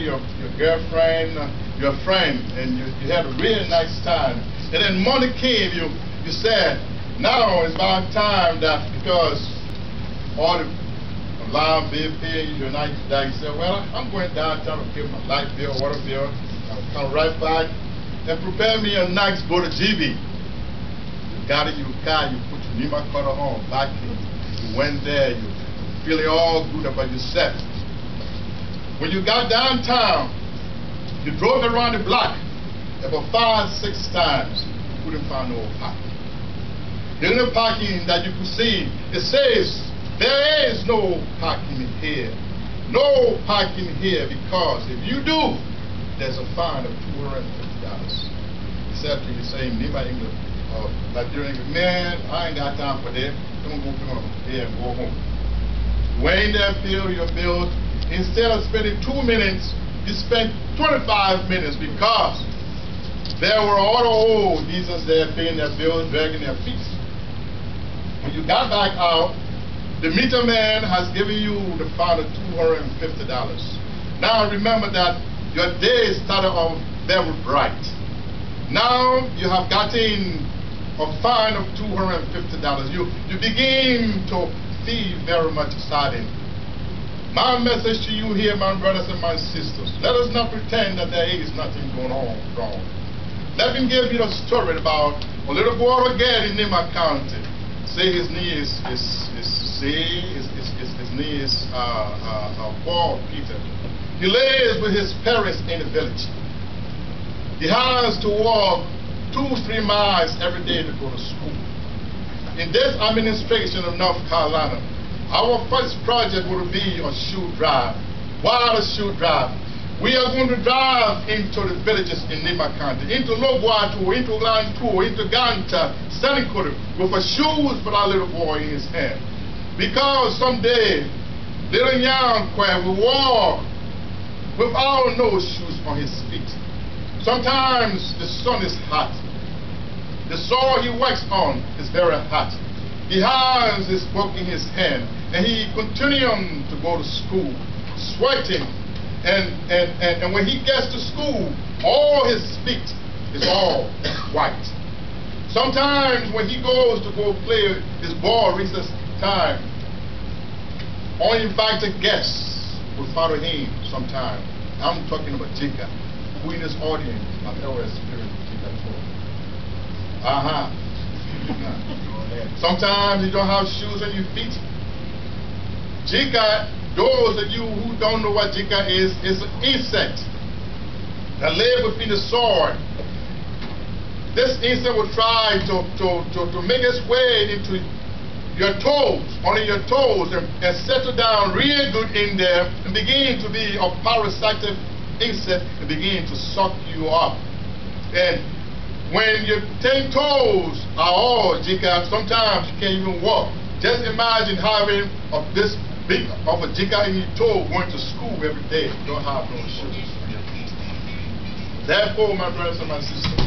your girlfriend, your friend, and you had a really nice time. And then money came, you said, now it's about time that because all the alarm bill paid, you're not you said, well, I'm going downtown to pay my light bill, water bill. I'll come right back and prepare me a nice bowl of GB. You got it in your car, you put your Nima cutter on, back in. You went there, you feeling all good about yourself. When you got downtown, you drove around the block about 5, 6 times. You couldn't find no parking. The only parking that you could see, it says there is no parking here. No parking here, because if you do, there's a fine of $250. He said to you, saying, Nima English, Nigerian English, man, I ain't got time for that. Don't go here and go home. When they fill your bills, instead of spending 2 minutes, you spent 25 minutes, because there were other old diesels there paying their bills, dragging their feet. When you got back out, the meter man has given you the fine of $250. Now remember that your day started off very bright. Now you have gotten a fine of $250. You begin to feel very much saddened. My message to you here, my brothers and my sisters, let us not pretend that there is nothing going on wrong. Let me give you a story about a little boy again in Nima County. Say his name is Paul Peter. He lives with his parents in the village. He has to walk 2-3 miles every day to go to school. In this administration of North Carolina, our first project will be a shoe drive. Why a shoe drive? We are going to drive into the villages in Nima County, into Loguatu, into Lantu, into Ganta, Senecourt, with a shoes for our little boy in his hand. Because someday, little Yankwe will walk without no shoes on his feet. Sometimes the sun is hot. The soil he works on is very hot. He has his book in his hand, and he continues to go to school, sweating. And when he gets to school, all his feet is all white. Sometimes when he goes to go play his ball recess time, uninvited guests will follow him sometimes. I'm talking about Jika, who in this audience have ever experienced Jika before. Sometimes you don't have shoes on your feet. Jika, those of you who don't know what Jika is an insect that lives within the soil. This insect will try to make its way into your toes, under your toes, and settle down real good in there and begin to be a parasitic insect and begin to suck you up. And when your 10 toes are all Jika, sometimes you can't even walk. Just imagine having this big of a Jika in your toe going to school every day. You don't have no shoes. Therefore, my brothers and my sisters,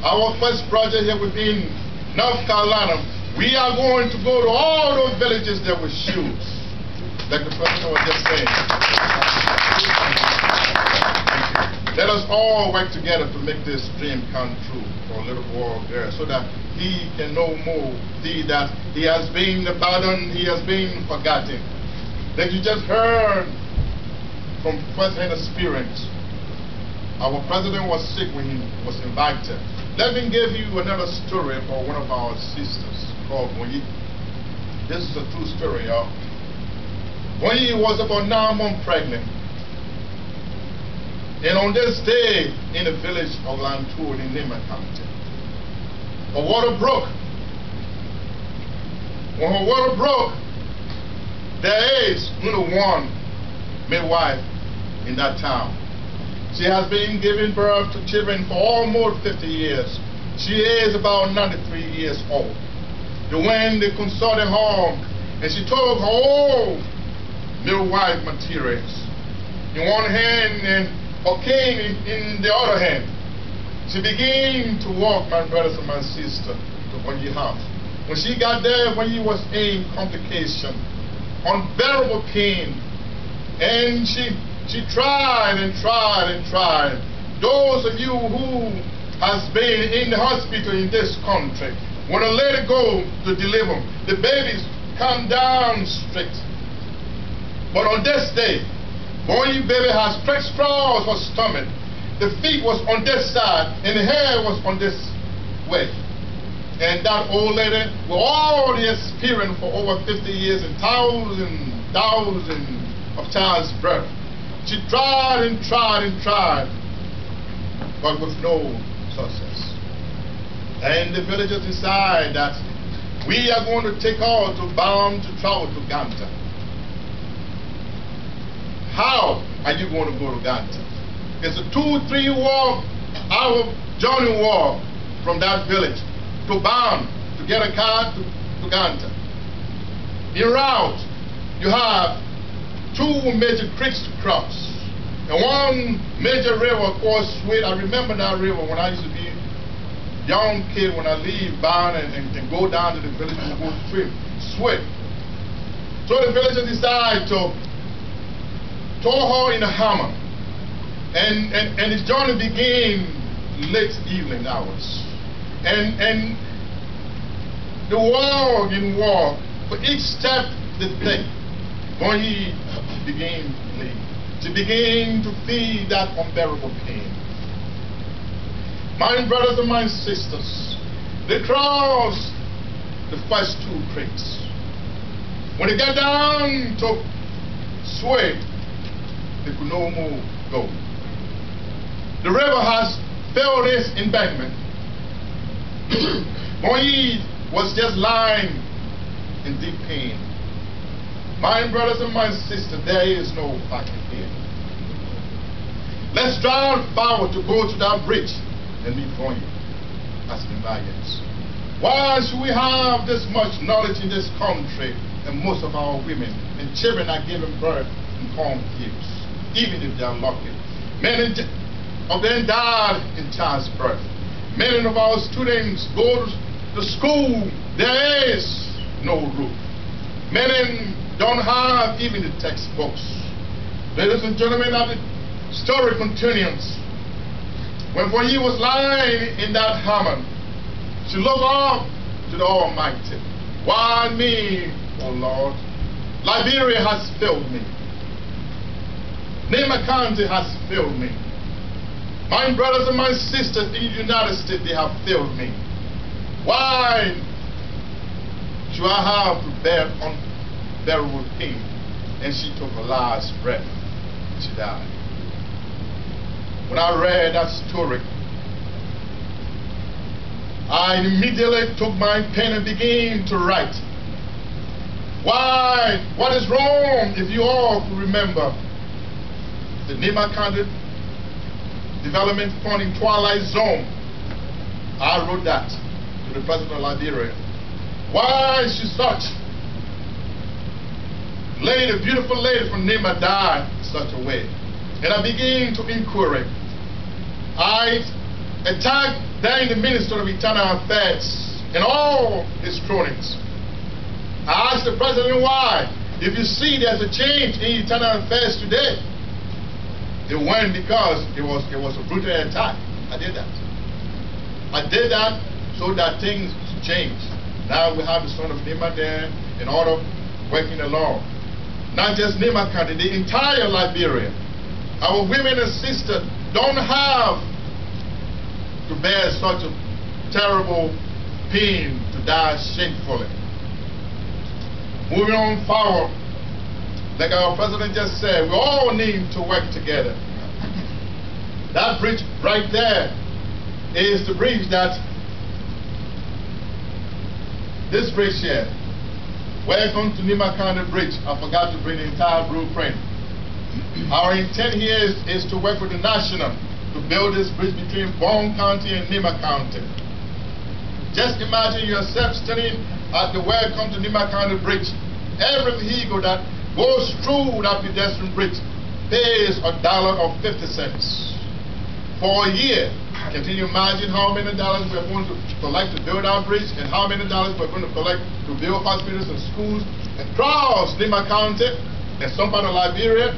our first project here within North Carolina, we are going to go to all those villages that with shoes, like the president was just saying. Let us all work together to make this dream come true for a little boy there, so that he can no more see that he has been abandoned, he has been forgotten. That you just heard from first-hand experience. Our president was sick when he was invited. Let me give you another story for one of our sisters called Bonyi. This is a true story, y'all. Bonyi was about 9 months pregnant. And on this day, in the village of Lantu in Nima County, her water broke. When her water broke, there is only one midwife in that town. She has been giving birth to children for almost 50 years. She is about 93 years old. When they consulted her, and she took her old midwife materials in one hand and her cane in the other hand. She began to walk, my brothers and my sister, to Bonyi house. When she got there, Bonyi was in complication, unbearable pain, and she She tried and tried and tried. Those of you who has been in the hospital in this country, when a lady go to deliver, the babies come down straight. But on this day, when your baby has stretched across her stomach, the feet was on this side and the hair was on this way. And that old lady, with all the experience for over 50 years and thousands of child's birth, she tried and tried and tried, but with no success. And the villagers decide that we are going to take her bound to travel to Ganta. How are you going to go to Ganta? It's a 2-3 hour journey walk from that village to Bound to get a car to Ganta. En route, you have 2 major creeks to cross. And one major river, of course, Sweet. I remember that river when I used to be a young kid, when I leave Bound and go down to the village and go swim. Sweet. So the villagers decide to tow her in a hammer. And his journey began late evening hours. And the walk and walk, for each step they take, when he began to bleed, she began to feel that unbearable pain. My brothers and my sisters, they crossed the first 2 creeks. When they got down to Sway, they could no more go. The river has filled its embankment. Moïse was just lying in deep pain. My brothers and my sisters, there is no fighting here. Let's drive forward to go to that bridge and meet for you as Malians. Why should we have this much knowledge in this country and most of our women and children are giving birth in cornfields, even if they are lucky? Many of them died in childbirth. Many of our students go to school, there is no roof. Many don't have even the textbooks. Ladies and gentlemen, the story continues. When he was lying in that hammock, she looked up to the Almighty. Why me, oh Lord? Liberia has failed me. Nema County has failed me. My brothers and my sisters in the United States, they have failed me. Why should I have to bear unbearable pain? And she took her last breath. She died. When I read that story, I immediately took my pen and began to write. Why? What is wrong? If you all remember, the Nema County Development Fund in Twilight Zone, I wrote that to the President of Liberia. Why she such lady, beautiful lady from Nema died in such a way? And I began to inquiry. I attacked then the Minister of Internal Affairs and all his cronies. I asked the President why. If you see there's a change in Internal Affairs today, it went because it was a brutal attack. I did that. I did that so that things changed. Now we have the son of Nema there in order working along. Not just Nema County, the entire Liberia. Our women and sisters don't have to bear such a terrible pain to die shamefully. Moving on forward, like our president just said, we all need to work together. That bridge right there is the bridge that, this bridge here, welcome to Nema County Bridge. I forgot to bring the entire blueprint. Our intent here is to work with the national to build this bridge between Bone County and Nema County. Just imagine yourself standing at the welcome to Nema County Bridge. Every vehicle that goes through that pedestrian bridge pays $1.50 for a year. Can you imagine how many dollars we're going to collect to build our bridge and how many dollars we're going to collect to build hospitals and schools across Nema County and some part of Liberia?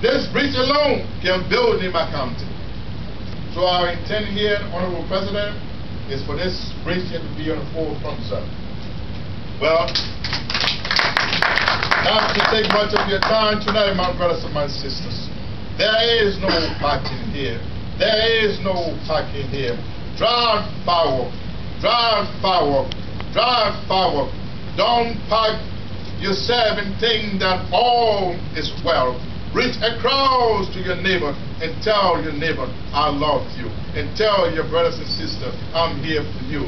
This bridge alone can build in my county. So our intent here, Honorable President, is for this bridge to be on the forefront, sir. Well, not to take much of your time tonight, my brothers and my sisters. There is no parking here. There is no parking here. Drive forward. Drive forward. Drive forward. Don't park yourself and think that all is well. Reach across to your neighbor and tell your neighbor, I love you. And tell your brothers and sisters, I'm here for you.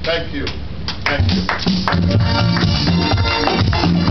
Thank you. Thank you.